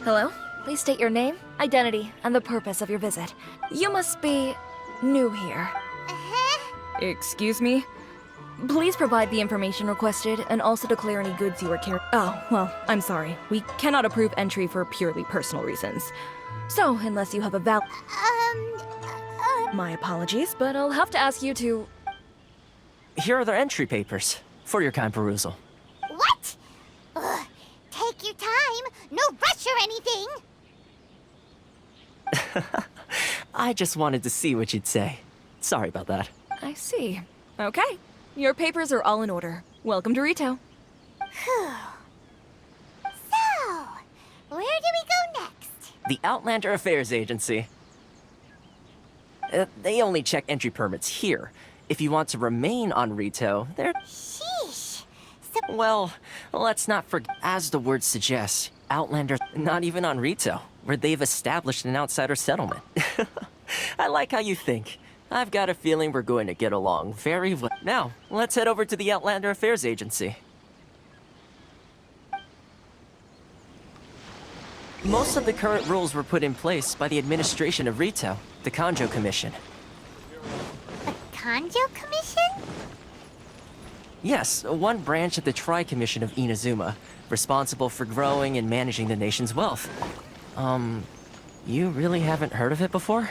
Hello? Please state your name, identity, and the purpose of your visit. You must be new here. Excuse me? Please provide the information requested and also declare any goods you are carrying. Oh, well, I'm sorry. We cannot approve entry for purely personal reasons. So, unless you have a My apologies, but I'll have to ask you to... Here are their entry papers, for your kind perusal. What? Ugh, take your time. No rush or anything. I just wanted to see what you'd say. Sorry about that. I see. Okay. Your papers are all in order. Welcome to Rito. Whew. So, where do we go next? The Outlander Affairs Agency. They only check entry permits here. If you want to remain on Rito, they're... Sheesh. Well, let's not forget, as the word suggests, Outlander not even on Rito, where they've established an outsider settlement. I like how you think. I've got a feeling we're going to get along very well. Now, let's head over to the Outlander Affairs Agency. Most of the current rules were put in place by the administration of Rito, the Kanjo Commission. The Kanjo Commission? Yes, one branch of the Tri-Commission of Inazuma, responsible for growing and managing the nation's wealth. You really haven't heard of it before?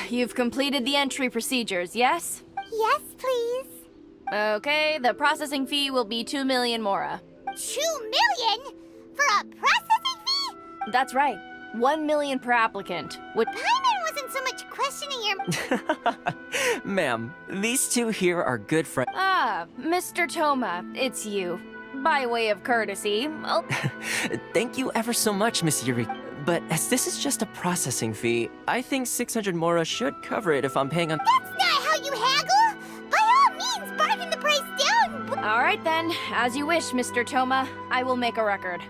You've completed the entry procedures, yes? Yes, please. Okay, the processing fee will be 2 million mora. 2 million? For a processing fee? That's right. 1 million per applicant. Paimon wasn't so much questioning your... Ma'am, these two here are good friends. Ah, Mr. Toma, it's you. By way of courtesy, I'll... Thank you ever so much, Miss Yuri. But as this is just a processing fee, I think 600 mora should cover it if I'm paying on... That's not how you haggle! By all means, bargain the price down! All right then, as you wish, Mr. Toma. I will make a record.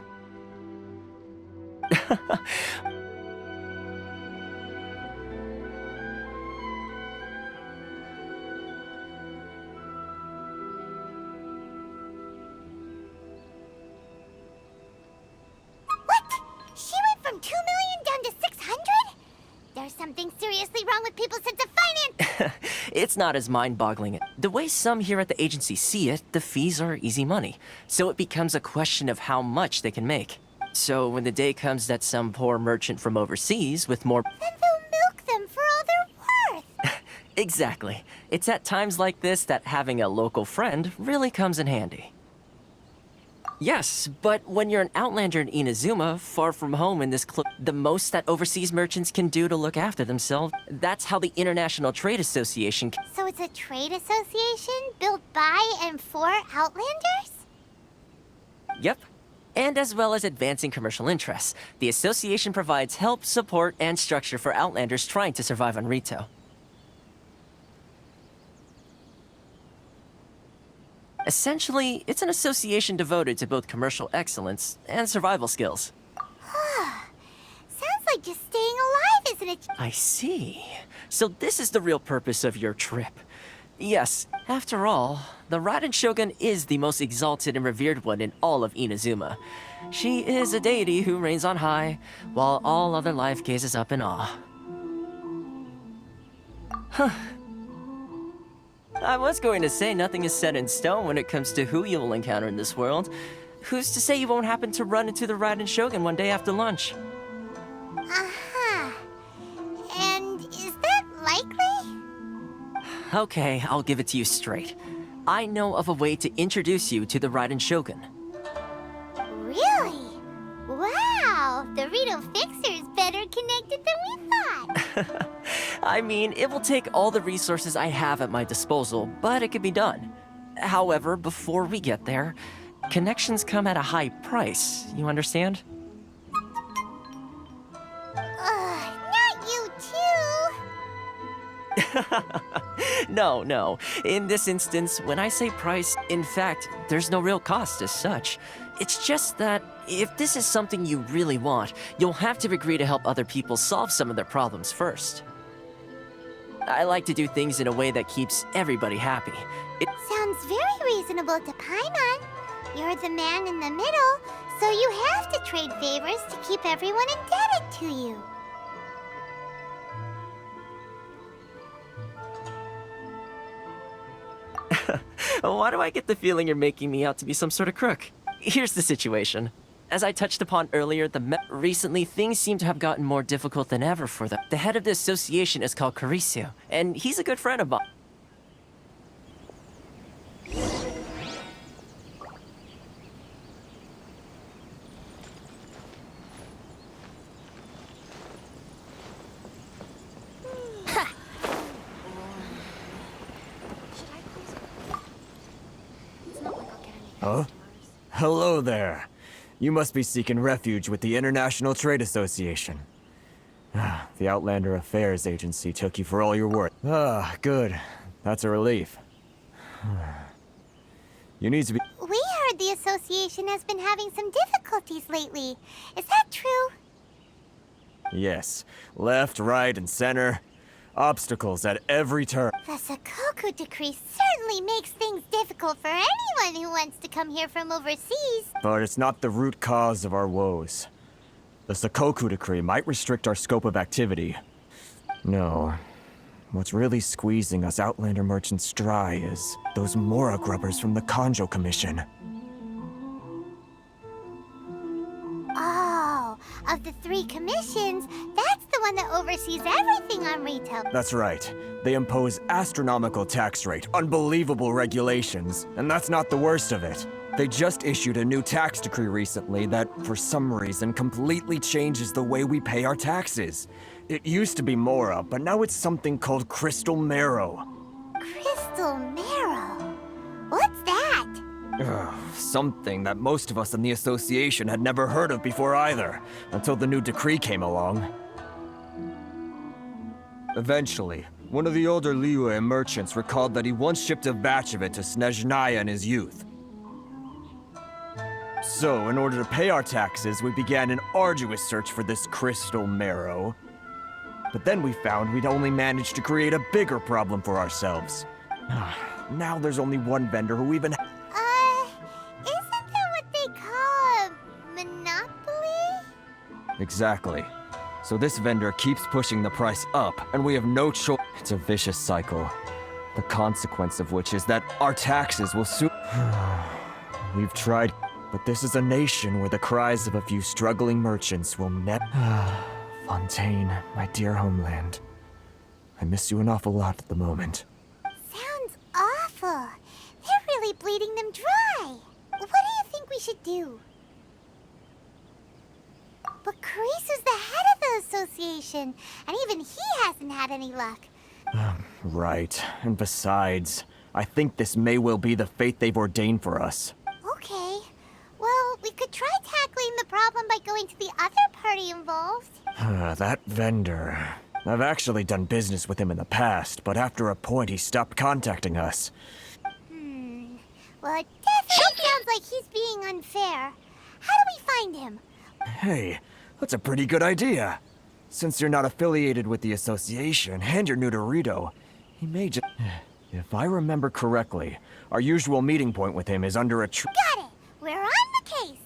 What? She went from 2 million down to 600? There's something seriously wrong with people's sense of finance! It's not as mind-boggling. The way some here at the agency see it, the fees are easy money. So it becomes a question of how much they can make. So when the day comes that some poor merchant from overseas with more... Then they'll milk them for all they're worth! Exactly. It's at times like this that having a local friend really comes in handy. Yes, but when you're an outlander in Inazuma, far from home in this the most that overseas merchants can do to look after themselves, that's how the International Trade Association So it's a trade association built by and for Outlanders? Yep. And as well as advancing commercial interests, the association provides help, support, and structure for Outlanders trying to survive on Rito. Essentially, it's an association devoted to both commercial excellence and survival skills. Sounds like just staying alive, isn't it? I see. So this is the real purpose of your trip. Yes, after all, the Raiden Shogun is the most exalted and revered one in all of Inazuma. She is a deity who reigns on high, while all other life gazes up in awe. Huh. I was going to say nothing is set in stone when it comes to who you'll encounter in this world. Who's to say you won't happen to run into the Raiden Shogun one day after lunch? Uh-huh. And is that likely? Okay, I'll give it to you straight. I know of a way to introduce you to the Raiden Shogun. Really? Wow, the Rito Fixer is better connected than we thought. I mean, it will take all the resources I have at my disposal, but it can be done. However, before we get there, connections come at a high price, you understand? Not you too. No, no. In this instance, when I say price, in fact, there's no real cost as such. It's just that if this is something you really want, you'll have to agree to help other people solve some of their problems first. I like to do things in a way that keeps everybody happy. Sounds very reasonable to Paimon. You're the man in the middle, so you have to trade favors to keep everyone indebted to you. Why do I get the feeling you're making me out to be some sort of crook? Here's the situation. As I touched upon earlier, recently things seem to have gotten more difficult than ever for them. The head of the association is called Caricio, and he's a good friend of mine. Huh? Hello there. You must be seeking refuge with the International Trade Association. The Outlander Affairs Agency took you for all you're worth. Good. That's a relief. You need to be— We heard the association has been having some difficulties lately. Is that true? Yes. Left, right, and center. Obstacles at every turn. The Sakoku decree certainly makes things difficult for anyone who wants to come here from overseas. But it's not the root cause of our woes. The Sakoku decree might restrict our scope of activity. No. What's really squeezing us Outlander merchants dry is those Mora grubbers from the Kanjo Commission. Oh, of the 3 commissions, that's the one that oversees everything on retail. That's right. They impose astronomical tax rate, unbelievable regulations, and that's not the worst of it. They just issued a new tax decree recently that, for some reason, completely changes the way we pay our taxes. It used to be Mora, but now it's something called Crystal Marrow. Crystal Marrow? What's that? Something that most of us in the association had never heard of before either, until the new decree came along. Eventually, one of the older Liyue merchants recalled that he once shipped a batch of it to Snezhnaya in his youth. So, in order to pay our taxes, we began an arduous search for this Crystal Marrow. But then we found we'd only managed to create a bigger problem for ourselves. Now there's only one vendor who even— Isn't that what they call a monopoly? Exactly. So this vendor keeps pushing the price up, and we have no choice. It's a vicious cycle. The consequence of which is that our taxes will soon— We've tried, but this is a nation where the cries of a few struggling merchants will never— Fontaine, my dear homeland. I miss you an awful lot at the moment. Sounds awful. They're really bleeding them dry. What do you think we should do? But Carisu's the head of the association, and even he hasn't had any luck. Right. And besides, I think this may well be the fate they've ordained for us. Okay. Well, we could try tackling the problem by going to the other party involved. That vendor. I've actually done business with him in the past, but after a point he stopped contacting us. Well, it definitely sounds like he's being unfair. How do we find him? Hey, that's a pretty good idea. Since you're not affiliated with the association and you're new to Rito, he may just— If I remember correctly, our usual meeting point with him is under a tree. Got it. We're on the case.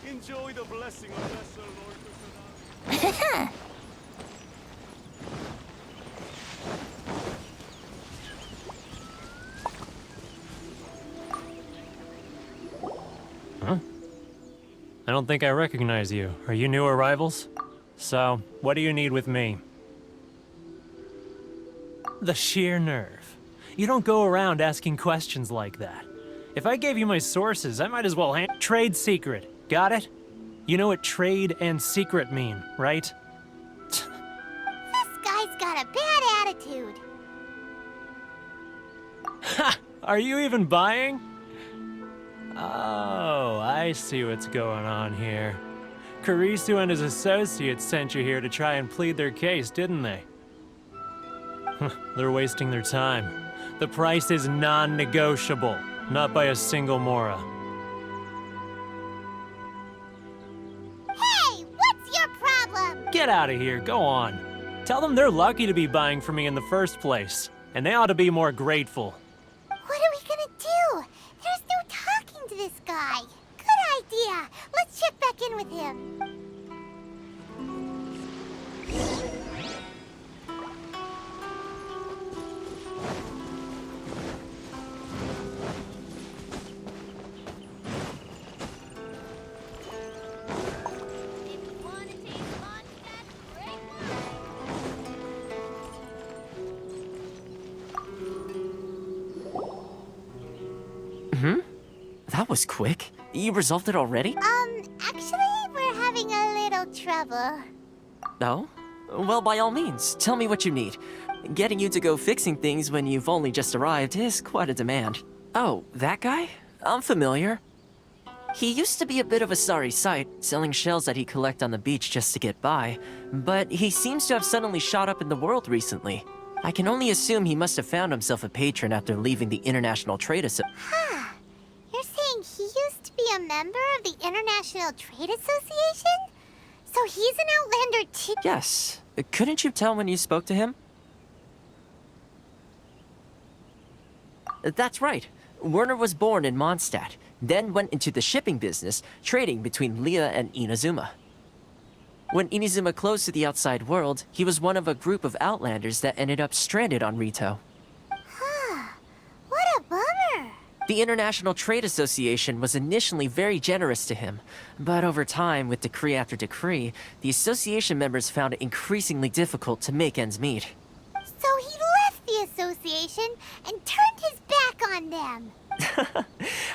Enjoy the blessing of Lesser Lord Kusanagi. I don't think I recognize you. Are you new arrivals? So, what do you need with me? The sheer nerve. You don't go around asking questions like that. If I gave you my sources, I might as well trade secret. Got it? You know what trade and secret mean, right? This guy's got a bad attitude. Ha! Are you even buying? Oh, I see what's going on here. Karisu and his associates sent you here to try and plead their case, didn't they? They're wasting their time. The price is non-negotiable, not by a single Mora. Hey, what's your problem? Get out of here, go on. Tell them they're lucky to be buying from me in the first place, and they ought to be more grateful. What are we gonna do? There's no talking to this guy. Good idea. Let's check back in with him. That was quick. You resolved it already? Actually, we're having a little trouble. No? Well, by all means, tell me what you need. Getting you to go fixing things when you've only just arrived is quite a demand. Oh, that guy? I'm familiar. He used to be a bit of a sorry sight, selling shells that he collect on the beach just to get by, but he seems to have suddenly shot up in the world recently. I can only assume he must have found himself a patron after leaving the International Trade Association. You're saying he used to be a member of the International Trade Association? So he's an Outlander too? Yes. Couldn't you tell when you spoke to him? That's right. Werner was born in Mondstadt, then went into the shipping business, trading between Leah and Inazuma. When Inazuma closed to the outside world, he was one of a group of Outlanders that ended up stranded on Rito. What a bummer. The International Trade Association was initially very generous to him, but over time, with decree after decree, the association members found it increasingly difficult to make ends meet. So he left the association and turned his back on them.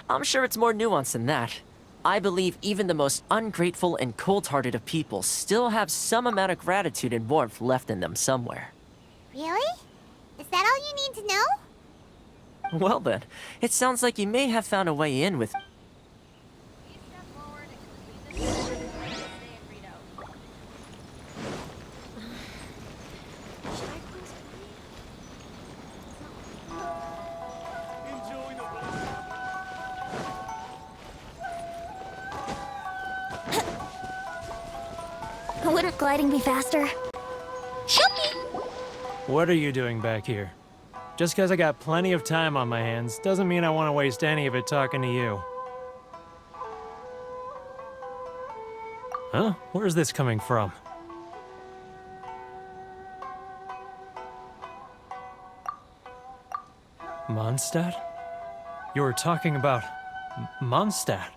I'm sure it's more nuanced than that. I believe even the most ungrateful and cold-hearted of people still have some amount of gratitude and warmth left in them somewhere. Really? Is that all you need to know? Well then, it sounds like you may have found a way in with... Enjoy the Wouldn't gliding be faster? What are you doing back here? Just because I got plenty of time on my hands doesn't mean I want to waste any of it talking to you. Huh? Where's this coming from? Mondstadt? You were talking about Mondstadt.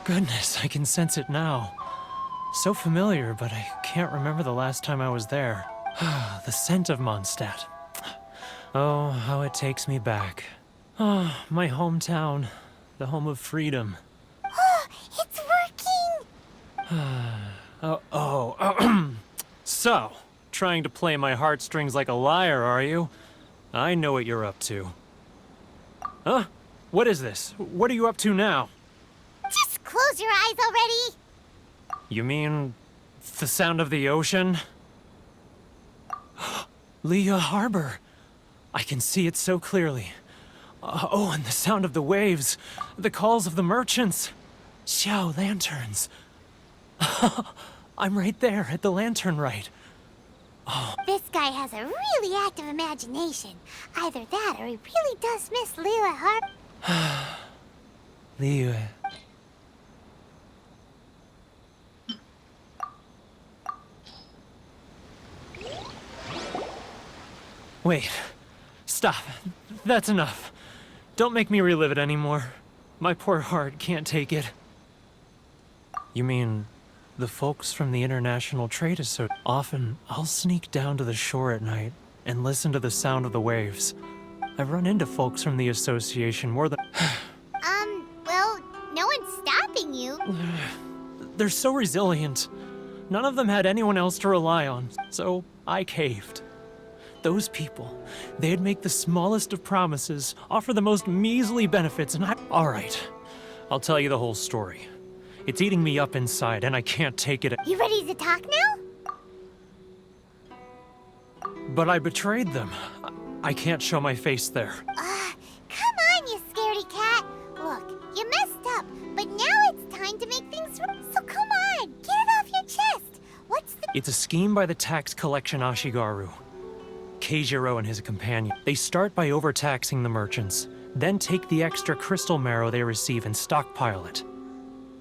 Goodness, I can sense it now. So familiar, but I can't remember the last time I was there. The scent of Mondstadt. Oh, how it takes me back. Oh, my hometown. The home of freedom. It's working! So, trying to play my heartstrings like a liar, are you? I know what you're up to. Huh? What is this? What are you up to now? Just close your eyes already! You mean the sound of the ocean? Leah Harbor. I can see it so clearly. Oh, and the sound of the waves. The calls of the merchants. Xiao lanterns. I'm right there at the lantern right. This guy has a really active imagination. Either that or he really does miss Leela Hart. Leah. Wait. Stop. That's enough. Don't make me relive it anymore. My poor heart can't take it. You mean the folks from the International Trade Association? Often, I'll sneak down to the shore at night and listen to the sound of the waves. I've run into folks from the association more than... Well, no one's stopping you. They're so resilient. None of them had anyone else to rely on, so I caved. Those people, they'd make the smallest of promises, offer the most measly benefits, and Alright, I'll tell you the whole story. It's eating me up inside, and I can't take it. You ready to talk now? But I betrayed them. I can't show my face there. Come on, you scaredy cat. Look, you messed up, but now it's time to make things right. So come on, get it off your chest. What's the... It's a scheme by the tax collection Ashigaru. Keijiro and his companion. They start by overtaxing the merchants, then take the extra crystal marrow they receive and stockpile it.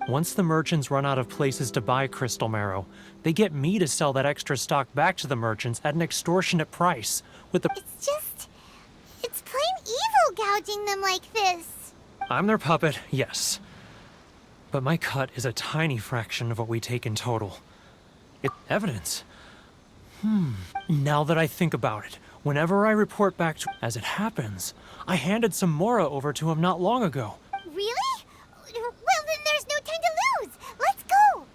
Once the merchants run out of places to buy crystal marrow, they get me to sell that extra stock back to the merchants at an extortionate price, with the— It's plain evil gouging them like this. I'm their puppet, yes. But my cut is a tiny fraction of what we take in total. It's evidence. Now that I think about it, whenever I report back to— As it happens, I handed some Mora over to him not long ago. Really? Well, then there's no time to lose. Let's go.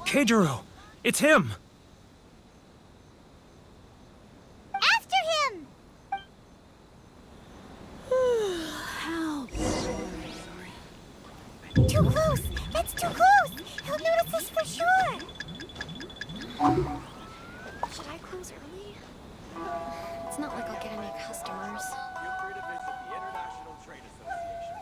Keijiro! It's him! After him. Too close. That's too close. He'll notice us for sure. Should I close early? It's not like I'll get any customers. Feel free to visit the International Trade Association.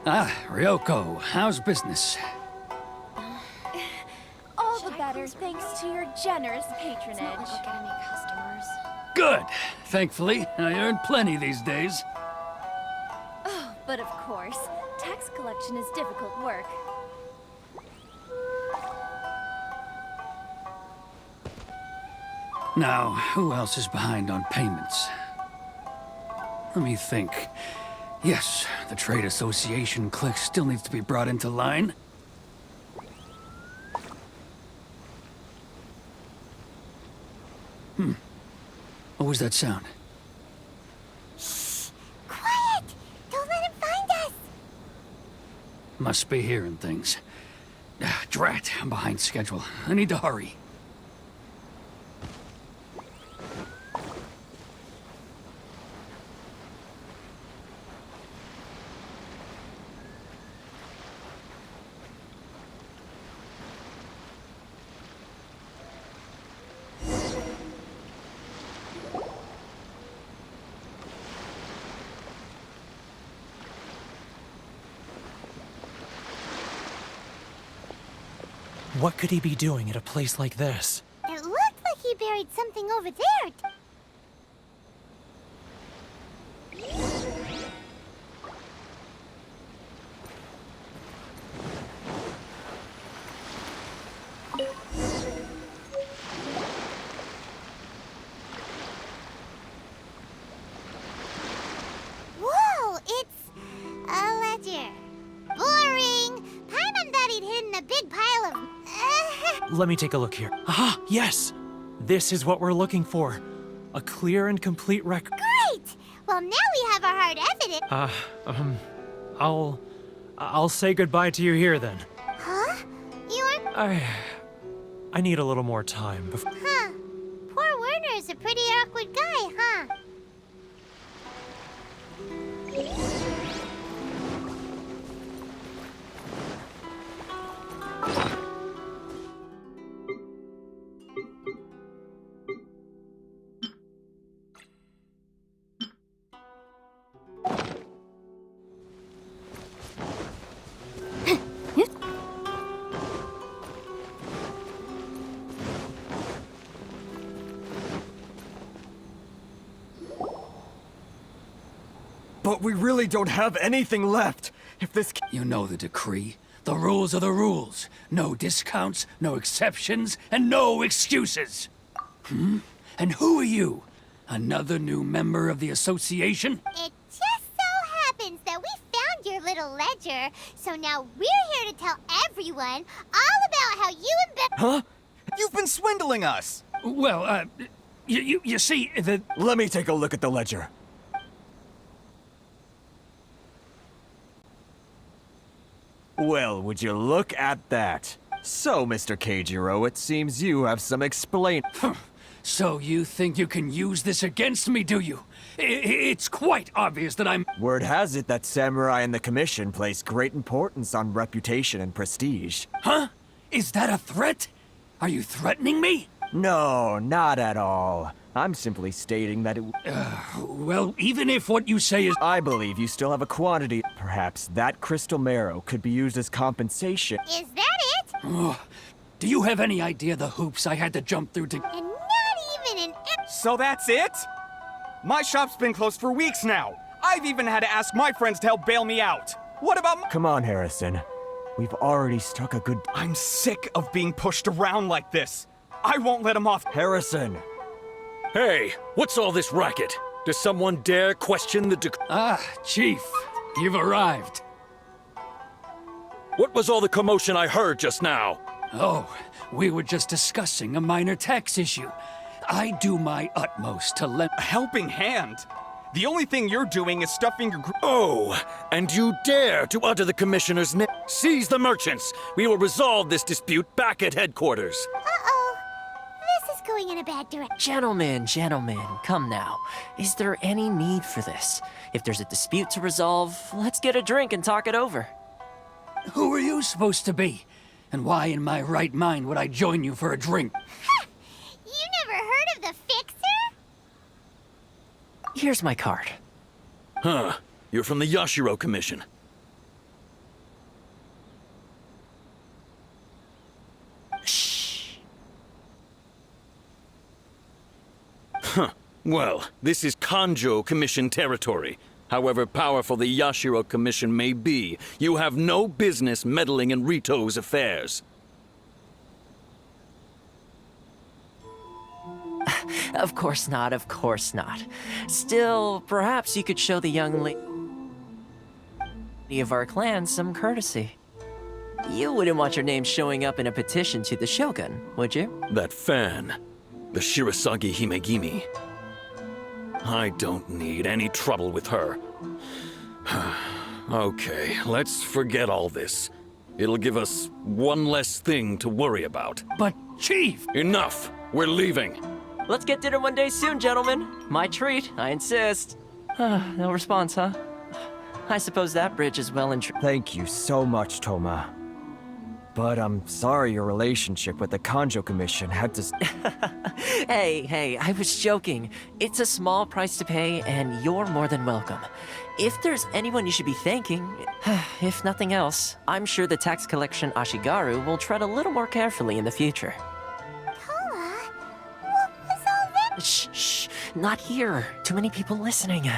Ah, Ryoko, how's business? All the better thanks to your generous patronage. It's not like I'll get any customers. Good! Thankfully, I earn plenty these days. Oh, but of course, tax collection is difficult work. Now, who else is behind on payments? Let me think. Yes, the Trade Association clique still needs to be brought into line. What was that sound? Quiet. Don't let him find us. Must be hearing things. Drat, I'm behind schedule. I need to hurry. What could he be doing at a place like this? It looked like he buried something over there. Whoa, it's a ledger. Boring. Paimon thought he'd hidden a big pile of... Let me take a look here. Ah, yes! This is what we're looking for. A clear and complete record. Great! Well, now we have our hard evidence. I'll say goodbye to you here then. Huh? You're... I need a little more time before. Huh. Poor Werner's a pretty awkward guy, huh? But we really don't have anything left. If this You know the decree. The rules are the rules. No discounts, no exceptions, and no excuses. And who are you? Another new member of the association? It just so happens that we found your little ledger, so now we're here to tell everyone all about how you and Ben. Huh? You've been swindling us! Well, you see, the... Let me take a look at the ledger. Well, would you look at that? So, Mr. Keijiro, it seems you have some explain. So you think you can use this against me, do you? It's quite obvious that I'm... Word has it that samurai and the commission place great importance on reputation and prestige. Huh? Is that a threat? Are you threatening me? No, not at all. I'm simply stating that it... Well, even if what you say is... I believe you still have a quantity. Perhaps that crystal marrow could be used as compensation. Is that it? Do you have any idea the hoops I had to jump through to... And not even an... So that's it? My shop's been closed for weeks now. I've even had to ask my friends to help bail me out. What about Come on, Harrison. We've already struck a good... I'm sick of being pushed around like this. I won't let him off. Harrison! Hey, what's all this racket? Does someone dare question the Ah, Chief, you've arrived. What was all the commotion I heard just now? Oh, we were just discussing a minor tax issue. I do my utmost to lend... A helping hand? The only thing you're doing is stuffing your Oh, and you dare to utter the commissioner's name? Seize the merchants! We will resolve this dispute back at headquarters. Uh-oh. This is going in a bad direction. Gentlemen, come now. Is there any need for this? If there's a dispute to resolve, let's get a drink and talk it over. Who are you supposed to be? And why in my right mind would I join you for a drink? You never heard of the Fixer? Here's my card. Huh. You're from the Yashiro Commission. Shh. Huh. Well, this is Kanjo Commission territory. However powerful the Yashiro Commission may be, you have no business meddling in Rito's affairs. Of course not, of course not. Still, perhaps you could show the young lady of our clan some courtesy. You wouldn't want your name showing up in a petition to the Shogun, would you? That fan, the Shirasagi Himegimi. I don't need any trouble with her. Okay, let's forget all this. It'll give us one less thing to worry about. But, Chief! Enough! We're leaving. Let's get dinner one day soon, gentlemen. My treat, I insist. No response, huh? I suppose that bridge is well and true. Thank you so much, Toma. But I'm sorry your relationship with the Kanjo Commission had to... Hey, I was joking. It's a small price to pay, and you're more than welcome. If there's anyone you should be thanking, if nothing else, I'm sure the tax collection Ashigaru will tread a little more carefully in the future. Toma, what was all that? Shh, not here. Too many people listening.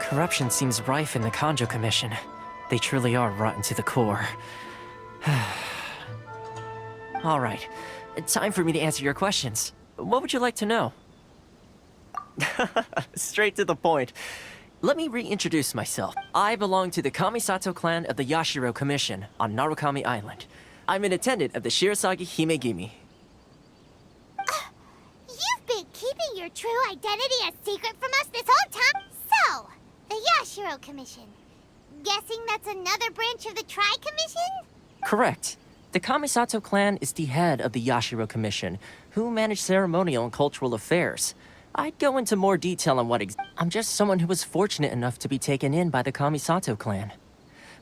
Corruption seems rife in the Kanjo Commission. They truly are rotten to the core. All right, time for me to answer your questions. What would you like to know? Straight to the point. Let me reintroduce myself. I belong to the Kamisato clan of the Yashiro Commission on Narukami Island. I'm an attendant of the Shirasagi Himegimi. You've been keeping your true identity a secret from us this whole time? So, the Yashiro Commission. Guessing that's another branch of the Tri-Commission? Correct. The Kamisato clan is the head of the Yashiro Commission, who manage ceremonial and cultural affairs. I'd go into more detail on what I'm just someone who was fortunate enough to be taken in by the Kamisato clan.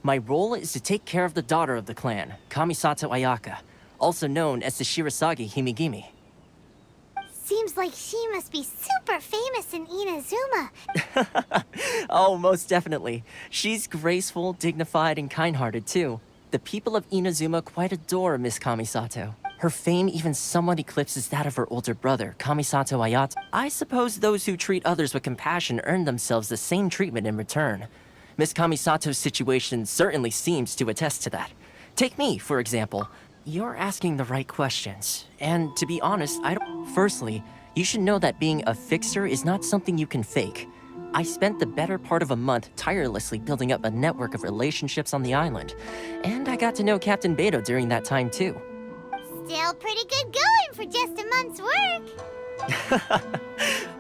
My role is to take care of the daughter of the clan, Kamisato Ayaka, also known as the Shirasagi Himegimi. Seems like she must be super famous in Inazuma. Oh, most definitely. She's graceful, dignified, and kind-hearted, too. The people of Inazuma quite adore Miss Kamisato. Her fame even somewhat eclipses that of her older brother, Kamisato Ayato. I suppose those who treat others with compassion earn themselves the same treatment in return. Miss Kamisato's situation certainly seems to attest to that. Take me, for example. You're asking the right questions. And to be honest, I don't... Firstly, you should know that being a fixer is not something you can fake. I spent the better part of a month tirelessly building up a network of relationships on the island. And I got to know Captain Beto during that time too. Still pretty good going for just a month's work.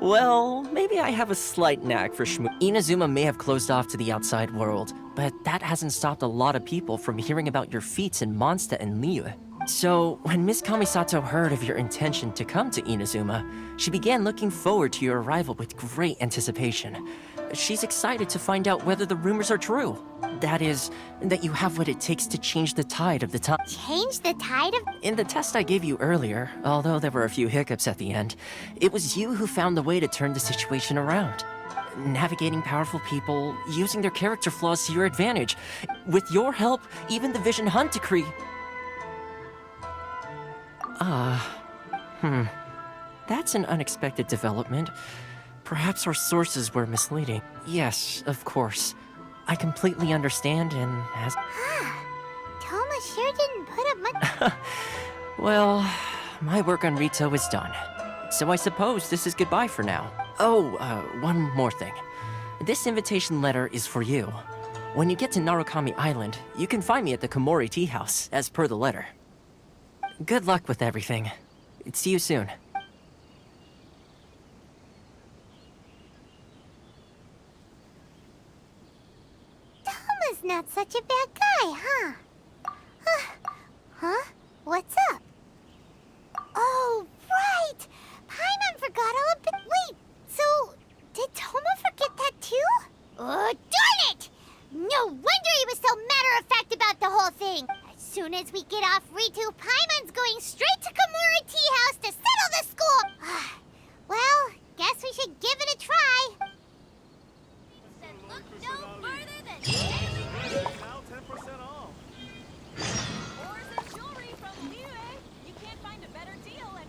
Well, maybe I have a slight knack for Inazuma may have closed off to the outside world, but that hasn't stopped a lot of people from hearing about your feats in Mondstadt and Liyue. So, when Miss Kamisato heard of your intention to come to Inazuma, she began looking forward to your arrival with great anticipation. She's excited to find out whether the rumors are true. That is, that you have what it takes to change the tide of the time. Change the tide of... In the test I gave you earlier, although there were a few hiccups at the end, it was you who found the way to turn the situation around. Navigating powerful people, using their character flaws to your advantage. With your help, even the Vision Hunt decree... That's an unexpected development. Perhaps our sources were misleading. Yes, of course. I completely understand and as... Toma sure didn't put up much... Well, my work on Rito is done. So I suppose this is goodbye for now. Oh, one more thing. This invitation letter is for you. When you get to Narukami Island, you can find me at the Komori Tea House, as per the letter. Good luck with everything. See you soon. Toma's not such a bad guy, huh? Huh? What's up? Oh, right! Paimon forgot all about... Wait, so... Did Toma forget that too? Oh, darn it! No wonder he was so matter-of-fact about the whole thing! As soon as we get off Ritu, Paimon's going straight